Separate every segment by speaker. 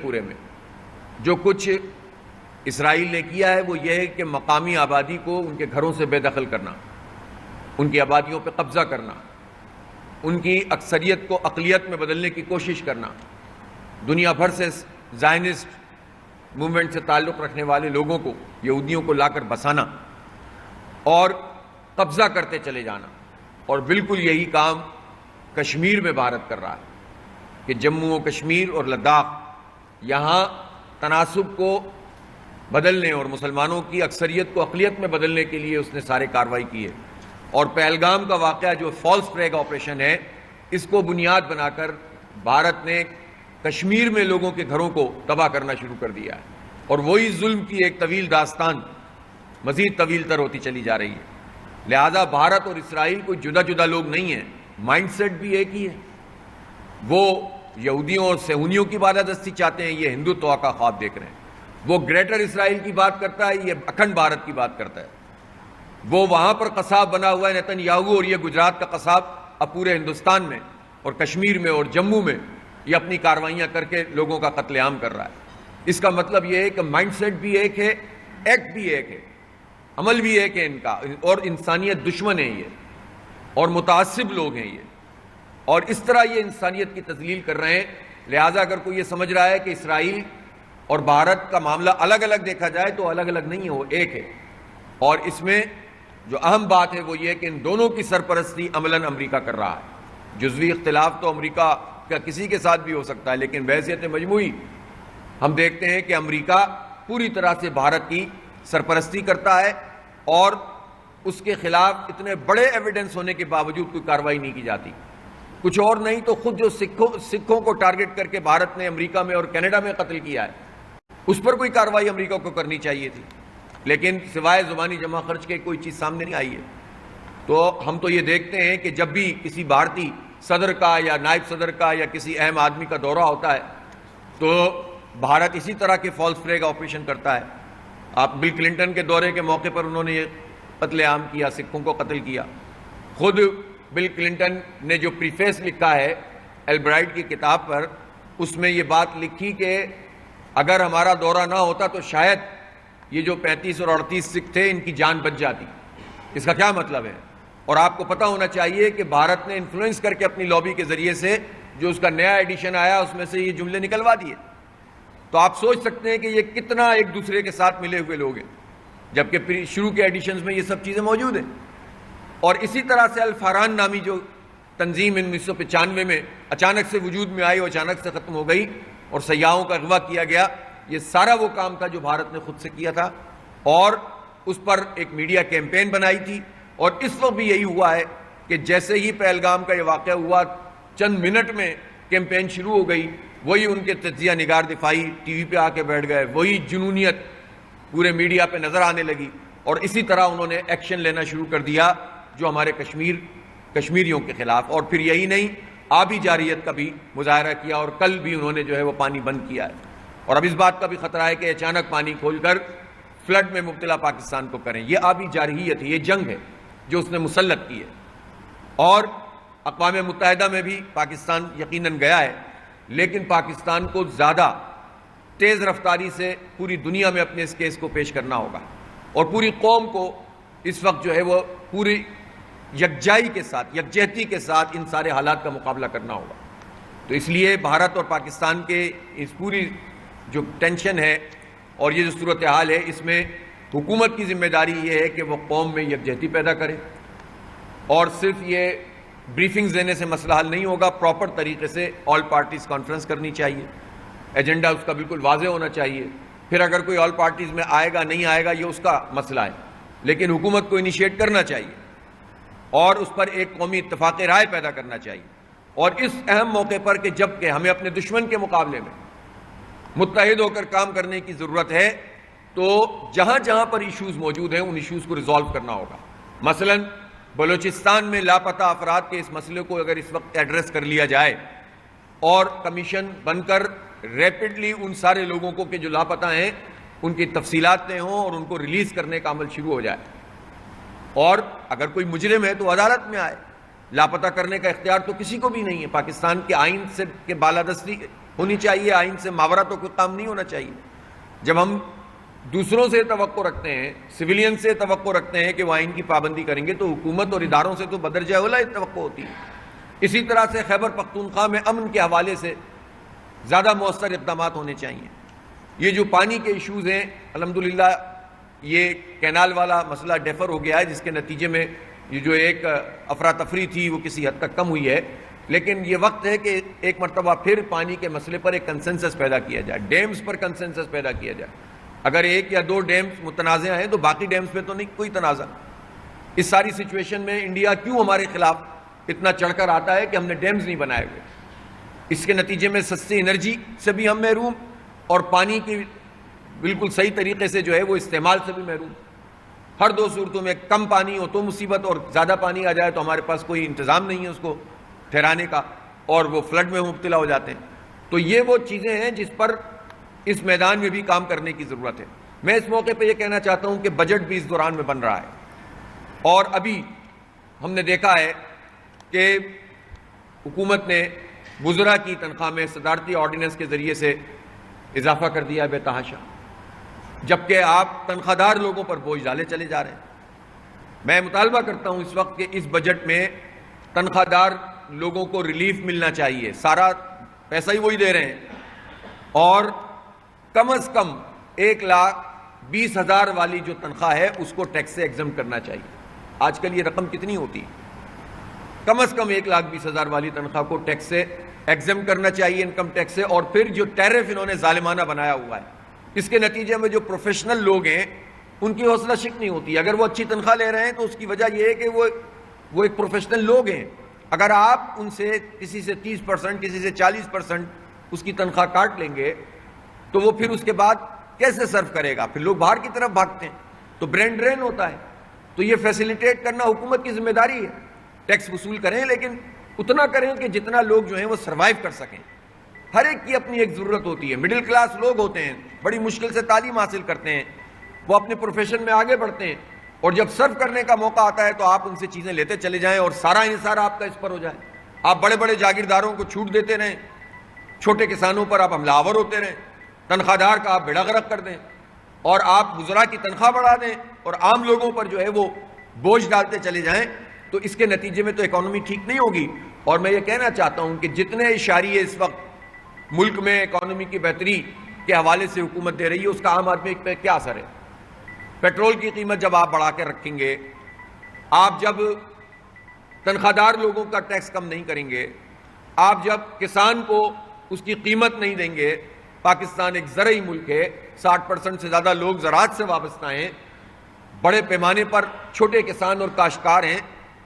Speaker 1: پورے میں جو کچھ اسرائیل نے کیا ہے وہ یہ ہے کہ مقامی آبادی کو ان کے گھروں سے بے دخل کرنا، ان کی آبادیوں پہ قبضہ کرنا، ان کی اکثریت کو اقلیت میں بدلنے کی کوشش کرنا، دنیا بھر سے زائنسٹ موومنٹ سے تعلق رکھنے والے لوگوں کو، یہودیوں کو لا کر بسانا اور قبضہ کرتے چلے جانا۔ اور بالکل یہی کام کشمیر میں بھارت کر رہا ہے کہ جموں و کشمیر اور لداخ یہاں تناسب کو بدلنے اور مسلمانوں کی اکثریت کو اقلیت میں بدلنے کے لیے اس نے سارے کارروائی کی ہے۔ اور پہلگام کا واقعہ جو فالس فلیگ آپریشن ہے، اس کو بنیاد بنا کر بھارت نے کشمیر میں لوگوں کے گھروں کو تباہ کرنا شروع کر دیا ہے، اور وہی ظلم کی ایک طویل داستان مزید طویل تر ہوتی چلی جا رہی ہے۔ لہذا بھارت اور اسرائیل کوئی جدا جدا لوگ نہیں ہیں، مائنڈ سیٹ بھی ایک ہی ہے۔ وہ یہودیوں اور صہیونیوں کی بالادستی چاہتے ہیں، یہ ہندوتوا کا خواب دیکھ رہے ہیں۔ وہ گریٹر اسرائیل کی بات کرتا ہے، یہ اکھنڈ بھارت کی بات کرتا ہے۔ وہ وہاں پر قصاب بنا ہوا ہے نیتن یاہو، اور یہ گجرات کا قصاب اب پورے ہندوستان میں اور کشمیر میں اور جموں میں یہ اپنی کاروائیاں کر کے لوگوں کا قتل عام کر رہا ہے۔ اس کا مطلب یہ ہے کہ مائنڈ سیٹ بھی ایک ہے، ایکٹ بھی ایک ہے، عمل بھی ایک ہے ان کا، اور انسانیت دشمن ہے یہ، اور متعصب لوگ ہیں یہ، اور اس طرح یہ انسانیت کی تذلیل کر رہے ہیں۔ لہٰذا اگر کوئی یہ سمجھ رہا ہے کہ اسرائیل اور بھارت کا معاملہ الگ الگ دیکھا جائے تو الگ الگ نہیں ہے، وہ ایک ہے۔ اور اس میں جو اہم بات ہے وہ یہ کہ ان دونوں کی سرپرستی عملاً امریکہ کر رہا ہے۔ جزوی اختلاف تو امریکہ کا کسی کے ساتھ بھی ہو سکتا ہے، لیکن بحیثیت مجموعی ہم دیکھتے ہیں کہ امریکہ پوری طرح سے بھارت کی سرپرستی کرتا ہے، اور اس کے خلاف اتنے بڑے ایویڈنس ہونے کے باوجود کوئی کارروائی نہیں کی جاتی۔ کچھ اور نہیں تو خود جو سکھوں کو ٹارگٹ کر کے بھارت نے امریکہ میں اور کینیڈا میں قتل کیا ہے، اس پر کوئی کارروائی امریکہ کو کرنی چاہیے تھی، لیکن سوائے زبانی جمع خرچ کے کوئی چیز سامنے نہیں آئی ہے۔ تو ہم تو یہ دیکھتے ہیں کہ جب بھی کسی بھارتی صدر کا یا نائب صدر کا یا کسی اہم آدمی کا دورہ ہوتا ہے تو بھارت اسی طرح کے فالس فلیگ آپریشن کرتا ہے۔ آپ بل کلنٹن کے دورے کے موقع پر انہوں نے یہ قتل عام کیا، سکھوں کو قتل کیا۔ خود بل کلنٹن نے جو پریفیس لکھا ہے البرائٹ کی کتاب پر، اس میں یہ بات لکھی کہ اگر ہمارا دورہ نہ ہوتا تو شاید یہ جو 35 اور 38 سکھ تھے ان کی جان بچ جاتی۔ اس کا کیا مطلب ہے؟ اور آپ کو پتہ ہونا چاہیے کہ بھارت نے انفلوئنس کر کے اپنی لابی کے ذریعے سے جو اس کا نیا ایڈیشن آیا اس میں سے یہ جملے نکلوا دیے۔ تو آپ سوچ سکتے ہیں کہ یہ کتنا ایک دوسرے کے ساتھ ملے ہوئے لوگ ہیں، جبکہ شروع کے ایڈیشنز میں یہ سب چیزیں موجود ہیں۔ اور اسی طرح سے الفاران نامی جو تنظیم 1995 میں اچانک سے وجود میں آئی اور اچانک سے ختم ہو گئی اور سیاحوں کا اغوا کیا گیا، یہ سارا وہ کام تھا جو بھارت نے خود سے کیا تھا، اور اس پر ایک میڈیا کیمپین بنائی تھی۔ اور اس وقت بھی یہی ہوا ہے کہ جیسے ہی پہلگام کا یہ واقعہ ہوا، چند منٹ میں کیمپین شروع ہو گئی، وہی ان کے تجزیہ نگار دفاعی ٹی وی پہ آ کے بیٹھ گئے، وہی جنونیت پورے میڈیا پہ نظر آنے لگی، اور اسی طرح انہوں نے ایکشن لینا شروع کر دیا جو ہمارے کشمیریوں کے خلاف۔ اور پھر یہی نہیں، آبی جارحیت کا بھی مظاہرہ کیا، اور کل بھی انہوں نے جو ہے وہ پانی بند کیا ہے۔ اور اب اس بات کا بھی خطرہ ہے کہ اچانک پانی کھول کر فلڈ میں مبتلا پاکستان کو کریں۔ یہ آبی جارحیت ہے، یہ جنگ ہے جو اس نے مسلط کی ہے۔ اور اقوام متحدہ میں بھی پاکستان یقیناً گیا ہے، لیکن پاکستان کو زیادہ تیز رفتاری سے پوری دنیا میں اپنے اس کیس کو پیش کرنا ہوگا، اور پوری قوم کو اس وقت جو ہے وہ پوری یکجائی کے ساتھ، یکجہتی کے ساتھ ان سارے حالات کا مقابلہ کرنا ہوگا۔ تو اس لیے بھارت اور پاکستان کے اس پوری جو ٹینشن ہے اور یہ جو صورتحال ہے، اس میں حکومت کی ذمہ داری یہ ہے کہ وہ قوم میں یکجہتی پیدا کرے، اور صرف یہ بریفنگز دینے سے مسئلہ حل نہیں ہوگا، پراپر طریقے سے آل پارٹیز کانفرنس کرنی چاہیے، ایجنڈا اس کا بالکل واضح ہونا چاہیے۔ پھر اگر کوئی آل پارٹیز میں آئے گا نہیں آئے گا یہ اس کا مسئلہ ہے، لیکن حکومت کو انیشیٹ کرنا چاہیے اور اس پر ایک قومی اتفاق رائے پیدا کرنا چاہیے۔ اور اس اہم موقع پر کہ جب کہ ہمیں اپنے دشمن کے مقابلے میں متحد ہو کر کام کرنے کی ضرورت ہے، تو جہاں جہاں پر ایشوز موجود ہیں ان ایشوز کو ریزالو کرنا ہوگا۔ مثلا بلوچستان میں لاپتہ افراد کے اس مسئلے کو اگر اس وقت ایڈریس کر لیا جائے اور کمیشن بن کر ریپڈلی ان سارے لوگوں کو کہ جو لاپتہ ہیں ان کی تفصیلات طے ہوں اور ان کو ریلیز کرنے کا عمل شروع ہو جائے، اور اگر کوئی مجرم ہے تو عدالت میں آئے۔ لاپتہ کرنے کا اختیار تو کسی کو بھی نہیں ہے، پاکستان کے آئین سے کے بالادستی ہونی چاہیے، آئین سے ماورا تو کوئی کام نہیں ہونا چاہیے۔ جب ہم دوسروں سے توقع رکھتے ہیں، سویلین سے توقع رکھتے ہیں کہ وہ آئین کی پابندی کریں گے، تو حکومت اور اداروں سے تو بدرجہ اولیٰ توقع ہوتی ہے۔ اسی طرح سے خیبر پختونخوا میں امن کے حوالے سے زیادہ مؤثر اقدامات ہونے چاہیے۔ یہ جو پانی کے ایشوز ہیں، الحمدللہ یہ کینال والا مسئلہ ڈیفر ہو گیا ہے، جس کے نتیجے میں یہ جو ایک افراتفری تھی وہ کسی حد تک کم ہوئی ہے، لیکن یہ وقت ہے کہ ایک مرتبہ پھر پانی کے مسئلے پر ایک کنسنسس پیدا کیا جائے، ڈیمز پر کنسنسس پیدا کیا جائے۔ اگر ایک یا دو ڈیمز متنازع ہیں تو باقی ڈیمز پہ تو نہیں کوئی تنازع۔ اس ساری سچویشن میں انڈیا کیوں ہمارے خلاف اتنا چڑھ کر آتا ہے کہ ہم نے ڈیمز نہیں بنائے ہوئے؟ اس کے نتیجے میں سستی انرجی سے بھی ہم محروم، اور پانی کی بالکل صحیح طریقے سے جو ہے وہ استعمال سے بھی محروم۔ ہر دو صورتوں میں کم پانی ہو تو مصیبت، اور زیادہ پانی آ جائے تو ہمارے پاس کوئی انتظام نہیں ہے اس کو ٹھہرانے کا، اور وہ فلڈ میں مبتلا ہو جاتے ہیں۔ تو یہ وہ چیزیں ہیں جس پر اس میدان میں بھی کام کرنے کی ضرورت ہے۔ میں اس موقع پہ یہ کہنا چاہتا ہوں کہ بجٹ بھی اس دوران میں بن رہا ہے، اور ابھی ہم نے دیکھا ہے کہ حکومت نے وزراء کی تنخواہ میں صدارتی آرڈیننس کے ذریعے سے اضافہ کر دیا ہے بے تحاشا، جبکہ آپ تنخواہ دار لوگوں پر بوجھ ڈالے چلے جا رہے ہیں۔ میں مطالبہ کرتا ہوں اس وقت کہ اس بجٹ میں تنخواہ دار لوگوں کو ریلیف ملنا چاہیے، سارا پیسہ ہی وہی دے رہے ہیں، اور کم از کم 1,20,000 والی جو تنخواہ ہے اس کو ٹیکس سے ایگزم کرنا چاہیے۔ آج کل یہ رقم کتنی ہوتی ہے؟ کم از کم 1,20,000 والی تنخواہ کو ٹیکس سے ایگزم کرنا چاہیے، انکم ٹیکس سے۔ اور پھر جو ٹیرف انہوں نے ظالمانہ بنایا ہوا ہے، اس کے نتیجے میں جو پروفیشنل لوگ ہیں ان کی حوصلہ شک نہیں ہوتی۔ اگر وہ اچھی تنخواہ لے رہے ہیں تو اس کی وجہ یہ ہے کہ وہ ایک پروفیشنل لوگ ہیں۔ اگر آپ ان سے کسی سے 30%، کسی سے 40% اس کی تنخواہ کاٹ لیں گے تو وہ پھر اس کے بعد کیسے سرو کرے گا؟ پھر لوگ باہر کی طرف بھاگتے ہیں، تو برین ڈرین ہوتا ہے۔ تو یہ فیسیلیٹیٹ کرنا حکومت کی ذمہ داری ہے۔ ٹیکس وصول کریں، لیکن اتنا کریں کہ جتنا لوگ جو ہیں وہ سروائیو کر سکیں۔ ہر ایک کی اپنی ایک ضرورت ہوتی ہے۔ مڈل کلاس لوگ ہوتے ہیں، بڑی مشکل سے تعلیم حاصل کرتے ہیں، وہ اپنے پروفیشن میں آگے بڑھتے ہیں، اور جب سرو کرنے کا موقع آتا ہے تو آپ ان سے چیزیں لیتے چلے جائیں اور سارا انحصار آپ کا اس پر ہو جائے۔ آپ بڑے بڑے جاگیرداروں کو چھوٹ دیتے رہیں، چھوٹے کسانوں پر آپ حملہ آور ہوتے رہیں، تنخواہ دار کا آپ بیڑا غرق کر دیں، اور آپ وزراء کی تنخواہ بڑھا دیں اور عام لوگوں پر جو ہے وہ بوجھ ڈالتے چلے جائیں، تو اس کے نتیجے میں تو اکانومی ٹھیک نہیں ہوگی۔ اور میں یہ کہنا چاہتا ہوں کہ جتنے اشاریے اس وقت ملک میں اکانومی کی بہتری کے حوالے سے حکومت دے رہی ہے، اس کا عام آدمی پہ کیا اثر ہے؟ پیٹرول کی قیمت جب آپ بڑھا کے رکھیں گے، آپ جب تنخواہ دار لوگوں کا ٹیکس کم نہیں کریں گے، آپ جب کسان کو اس کی قیمت نہیں دیں گے، پاکستان ایک زرعی ملک ہے، 60% سے زیادہ لوگ زراعت سے وابستہ ہیں، بڑے پیمانے پر چھوٹے کسان اور کاشتکار ہیں،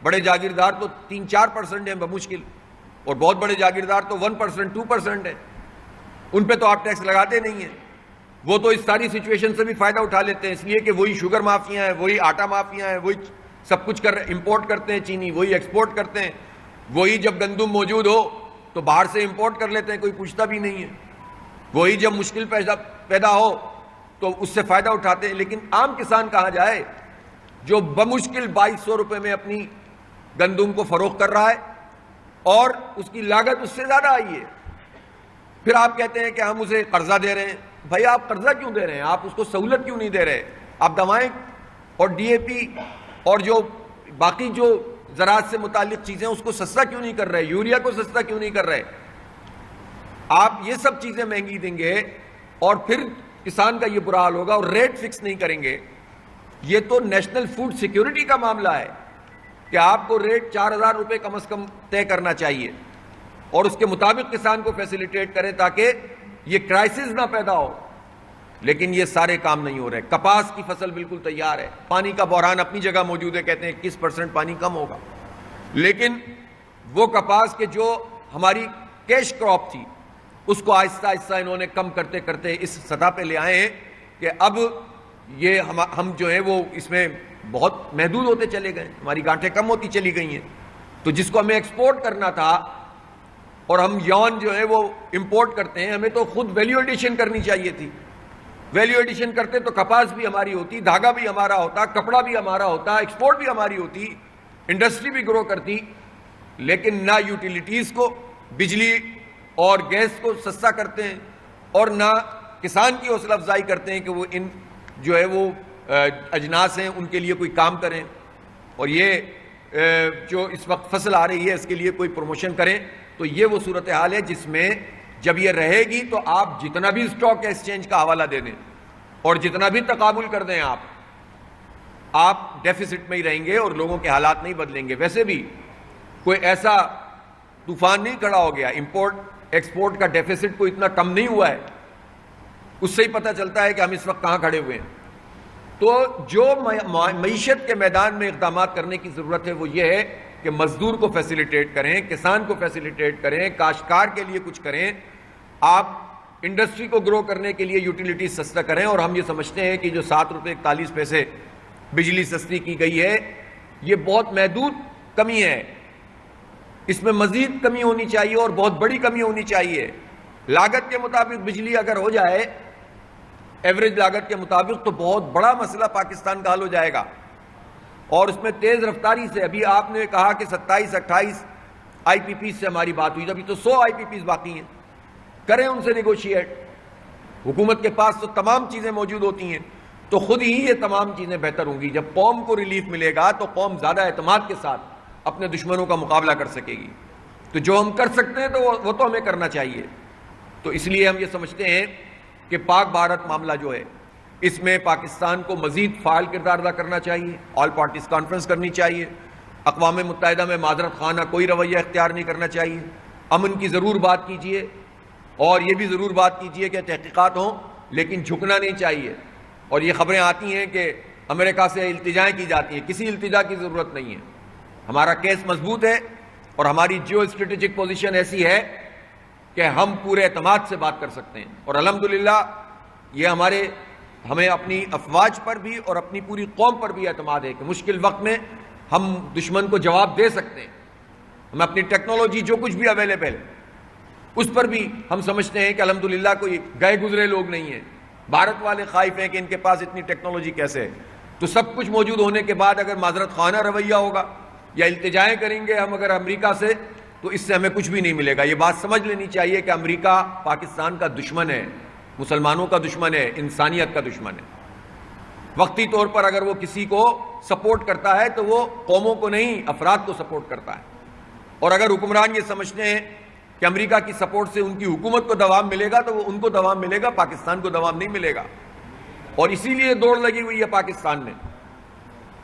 Speaker 1: بڑے جاگیردار تو 3-4% ہیں بمشکل، اور بہت بڑے جاگیردار تو 1%, 2% ہیں، ان پہ تو آپ ٹیکس لگاتے نہیں ہیں۔ وہ تو اس ساری سچویشن سے بھی فائدہ اٹھا لیتے ہیں، اس لیے کہ وہی شوگر مافیا ہیں، وہی آٹا مافیا ہیں، وہی سب کچھ امپورٹ کرتے ہیں، چینی وہی ایکسپورٹ کرتے ہیں، وہی جب گندم موجود ہو تو باہر سے امپورٹ کر لیتے ہیں، کوئی پوچھتا بھی نہیں ہے، وہی جب مشکل پیدا ہو تو اس سے فائدہ اٹھاتے ہیں۔ لیکن عام کسان کہاں جائے جو بمشکل 2,200 روپے میں اپنی گندم کو فروخت کر رہا ہے اور اس کی لاگت اس سے زیادہ آئی ہے؟ پھر آپ کہتے ہیں کہ ہم اسے قرضہ دے رہے ہیں۔ بھائی آپ قرضہ کیوں دے رہے ہیں؟ آپ اس کو سہولت کیوں نہیں دے رہے؟ آپ دوائیں اور ڈی اے پی اور جو باقی جو زراعت سے متعلق چیزیں اس کو سستا کیوں نہیں کر رہے؟ یوریا کو سستا کیوں نہیں کر رہے؟ آپ یہ سب چیزیں مہنگی دیں گے اور پھر کسان کا یہ برا حال ہوگا، اور ریٹ فکس نہیں کریں گے۔ یہ تو نیشنل فوڈ سیکیورٹی کا معاملہ ہے کہ آپ کو ریٹ 4,000 روپے کم از کم طے کرنا چاہیے، اور اس کے مطابق کسان کو فیسیلیٹیٹ کریں تاکہ یہ کرائسس نہ پیدا ہو۔ لیکن یہ سارے کام نہیں ہو رہے۔ کپاس کی فصل بالکل تیار ہے، پانی کا بحران اپنی جگہ موجود ہے، کہتے ہیں 21% پانی کم ہوگا، لیکن وہ کپاس کے جو ہماری کیش کراپ تھی اس کو آہستہ آہستہ انہوں نے کم کرتے کرتے اس سطح پہ لے آئے ہیں کہ اب یہ ہم جو ہیں وہ اس میں بہت محدود ہوتے چلے گئے، ہماری گانٹھیں کم ہوتی چلی گئی ہیں۔ تو جس کو ہمیں ایکسپورٹ کرنا تھا اور ہم یون جو ہے وہ امپورٹ کرتے ہیں، ہمیں تو خود ویلیو ایڈیشن کرنی چاہیے تھی۔ ویلیو ایڈیشن کرتے تو کپاس بھی ہماری ہوتی، دھاگا بھی ہمارا ہوتا، کپڑا بھی ہمارا ہوتا، ایکسپورٹ بھی ہماری ہوتی، انڈسٹری بھی گرو کرتی، لیکن نہ یوٹیلیٹیز کو، بجلی اور گیس کو سستا کرتے ہیں اور نہ کسان کی حوصلہ افزائی کرتے ہیں کہ وہ ان جو ہے وہ اجناس ہیں ان کے لیے کوئی کام کریں، اور یہ جو اس وقت فصل آ رہی ہے اس کے لیے کوئی پروموشن کریں. تو یہ وہ صورتحال ہے جس میں جب یہ رہے گی تو آپ جتنا بھی اسٹاک ایکسچینج کا حوالہ دے دیں اور جتنا بھی تقابل کر دیں آپ ڈیفیسٹ میں ہی رہیں گے اور لوگوں کے حالات نہیں بدلیں گے. ویسے بھی کوئی ایسا طوفان نہیں کھڑا ہو گیا، امپورٹ ایکسپورٹ کا ڈیفیسٹ کوئی اتنا کم نہیں ہوا ہے. اس سے ہی پتہ چلتا ہے کہ ہم اس وقت کہاں کھڑے ہوئے ہیں. تو جو معیشت کے میدان میں اقدامات کرنے کی ضرورت ہے وہ یہ ہے کہ مزدور کو فیسیلیٹیٹ کریں، کسان کو فیسیلیٹیٹ کریں، کاشتکار کے لیے کچھ کریں، آپ انڈسٹری کو گرو کرنے کے لیے یوٹیلیٹی سستا کریں. اور ہم یہ سمجھتے ہیں کہ جو 7.41 بجلی سستی کی گئی ہے یہ بہت محدود کمی ہے، اس میں مزید کمی ہونی چاہیے اور بہت بڑی کمی ہونی چاہیے. لاگت کے مطابق بجلی اگر ہو جائے، ایوریج لاگت کے مطابق، تو بہت بڑا مسئلہ پاکستان کا حل ہو جائے گا. اور اس میں تیز رفتاری سے، ابھی آپ نے کہا کہ 27-28 آئی پی پی سے ہماری بات ہوئی، ابھی تو 100 آئی پی پیز باقی ہیں، کریں ان سے نیگوشیٹ. حکومت کے پاس تو تمام چیزیں موجود ہوتی ہیں، تو خود ہی یہ تمام چیزیں بہتر ہوں گی. جب قوم کو ریلیف ملے گا تو قوم زیادہ اعتماد کے ساتھ اپنے دشمنوں کا مقابلہ کر سکے گی. تو جو ہم کر سکتے ہیں تو وہ تو ہمیں کرنا چاہیے. تو اس لیے ہم یہ سمجھتے ہیں کہ پاک بھارت معاملہ جو ہے اس میں پاکستان کو مزید فعال کردار ادا کرنا چاہیے، آل پارٹیز کانفرنس کرنی چاہیے، اقوام متحدہ میں معذرت خانہ کوئی رویہ اختیار نہیں کرنا چاہیے، امن کی ضرور بات کیجیے اور یہ بھی ضرور بات کیجیے کہ تحقیقات ہوں، لیکن جھکنا نہیں چاہیے. اور یہ خبریں آتی ہیں کہ امریکہ سے التجائیں کی جاتی ہیں، کسی التجا کی ضرورت نہیں ہے. ہمارا کیس مضبوط ہے اور ہماری جیو اسٹریٹجک پوزیشن ایسی ہے کہ ہم پورے اعتماد سے بات کر سکتے ہیں. اور الحمدللہ یہ ہمیں اپنی افواج پر بھی اور اپنی پوری قوم پر بھی اعتماد ہے کہ مشکل وقت میں ہم دشمن کو جواب دے سکتے ہیں. ہم اپنی ٹیکنالوجی جو کچھ بھی اویلیبل ہے اس پر بھی ہم سمجھتے ہیں کہ الحمدللہ کوئی گئے گزرے لوگ نہیں ہیں. بھارت والے خائف ہیں کہ ان کے پاس اتنی ٹیکنالوجی کیسے ہے. تو سب کچھ موجود ہونے کے بعد اگر معذرت خانہ رویہ ہوگا یا التجائیں کریں گے ہم اگر امریکہ سے، تو اس سے ہمیں کچھ بھی نہیں ملے گا. یہ بات سمجھ لینی چاہیے کہ امریکہ پاکستان کا دشمن ہے، مسلمانوں کا دشمن ہے، انسانیت کا دشمن ہے. وقتی طور پر اگر وہ کسی کو سپورٹ کرتا ہے تو وہ قوموں کو نہیں، افراد کو سپورٹ کرتا ہے. اور اگر حکمران یہ سمجھتے ہیں کہ امریکہ کی سپورٹ سے ان کی حکومت کو دوام ملے گا تو وہ ان کو دوام ملے گا، پاکستان کو دوام نہیں ملے گا. اور اسی لیے دوڑ لگی ہوئی ہے پاکستان میں.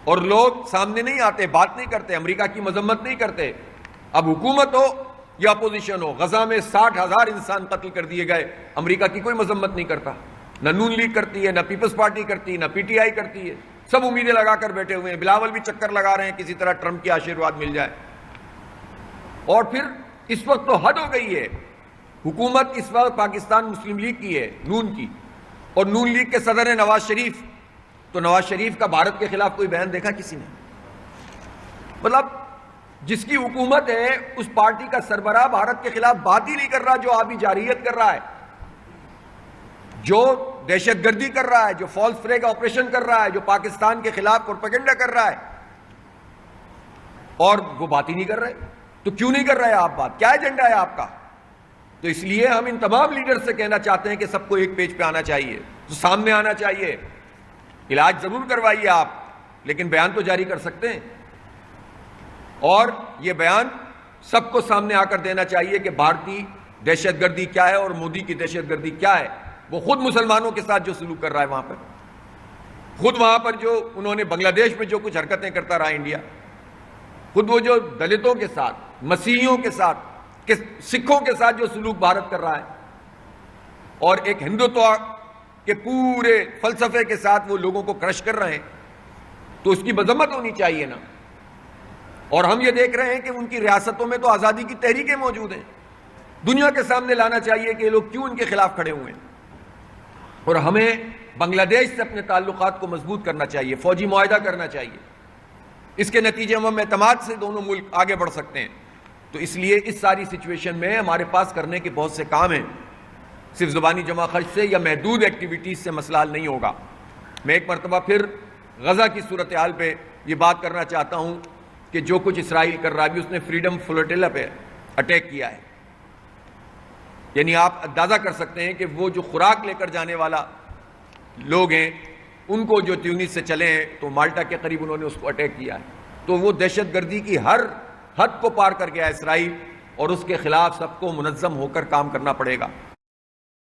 Speaker 1: اور لوگ سامنے نہیں آتے، بات نہیں کرتے، امریکہ کی مذمت نہیں کرتے. اب حکومت ہو یا اپوزیشن ہو، غزہ میں 60,000 انسان قتل کر دیے گئے، امریکہ کی کوئی مذمت نہیں کرتا. نہ نون لیگ کرتی ہے، نہ پیپلز پارٹی کرتی ہے، نہ پی ٹی آئی کرتی ہے. سب امیدیں لگا کر بیٹھے ہوئے ہیں. بلاول بھی چکر لگا رہے ہیں کسی طرح ٹرمپ کی آشیرواد مل جائے. اور پھر اس وقت تو حد ہو گئی ہے. حکومت اس وقت پاکستان مسلم لیگ کی ہے، نون کی، اور نون لیگ کے صدر ہیں نواز شریف. تو نواز شریف کا بھارت کے خلاف کوئی بیان دیکھا کسی نے؟ مطلب جس کی حکومت ہے اس پارٹی کا سربراہ بھارت کے خلاف بات ہی نہیں کر رہا، جو آبی جارحیت کر رہا ہے، جو دہشت گردی کر رہا ہے، جو فالس فلیگ آپریشن کر رہا ہے، جو پاکستان کے خلاف پروپیگنڈا کر رہا ہے، اور وہ بات ہی نہیں کر رہے. تو کیوں نہیں کر رہے آپ بات؟ کیا ایجنڈا ہے آپ کا؟ تو اس لیے ہم ان تمام لیڈر سے کہنا چاہتے ہیں کہ سب کو ایک پیج پہ آنا چاہیے، تو سامنے آنا چاہیے. علاج ضرور کروائیے آپ، لیکن بیان تو جاری کر سکتے ہیں. اور یہ بیان سب کو سامنے آ کر دینا چاہیے کہ بھارتی دہشت گردی کیا ہے اور مودی کی دہشت گردی کیا ہے. وہ خود مسلمانوں کے ساتھ جو سلوک کر رہا ہے وہاں پر، خود وہاں پر جو انہوں نے بنگلہ دیش میں جو کچھ حرکتیں کرتا رہا انڈیا، خود وہ جو دلتوں کے ساتھ، مسیحیوں کے ساتھ، سکھوں کے ساتھ جو سلوک بھارت کر رہا ہے، اور ایک ہندوتوا کے پورے فلسفے کے ساتھ وہ لوگوں کو کرش کر رہے ہیں، تو اس کی مذمت ہونی چاہیے نا. اور ہم یہ دیکھ رہے ہیں کہ ان کی ریاستوں میں تو آزادی کی تحریکیں موجود ہیں. دنیا کے سامنے لانا چاہیے کہ یہ لوگ کیوں ان کے خلاف کھڑے ہوئے ہیں. اور ہمیں بنگلہ دیش سے اپنے تعلقات کو مضبوط کرنا چاہیے، فوجی معاہدہ کرنا چاہیے. اس کے نتیجے میں ہم اعتماد سے دونوں ملک آگے بڑھ سکتے ہیں. تو اس لیے اس ساری سچویشن میں ہمارے پاس کرنے کے بہت سے کام ہیں. صرف زبانی جمع خرچ سے یا محدود ایکٹیویٹیز سے مسئلہ حل نہیں ہوگا. میں ایک مرتبہ پھر غزہ کی صورتحال پہ یہ بات کرنا چاہتا ہوں کہ جو کچھ اسرائیل کر رہا ہے، ابھی اس نے فریڈم فلوٹیلا پہ اٹیک کیا ہے. یعنی آپ اندازہ کر سکتے ہیں کہ وہ جو خوراک لے کر جانے والا لوگ ہیں ان کو جو تیونس سے چلے ہیں تو مالٹا کے قریب انہوں نے اس کو اٹیک کیا ہے. تو وہ دہشت گردی کی ہر حد کو پار کر گیا اسرائیل, اور اس کے خلاف سب کو منظم ہو کر کام کرنا پڑے گا.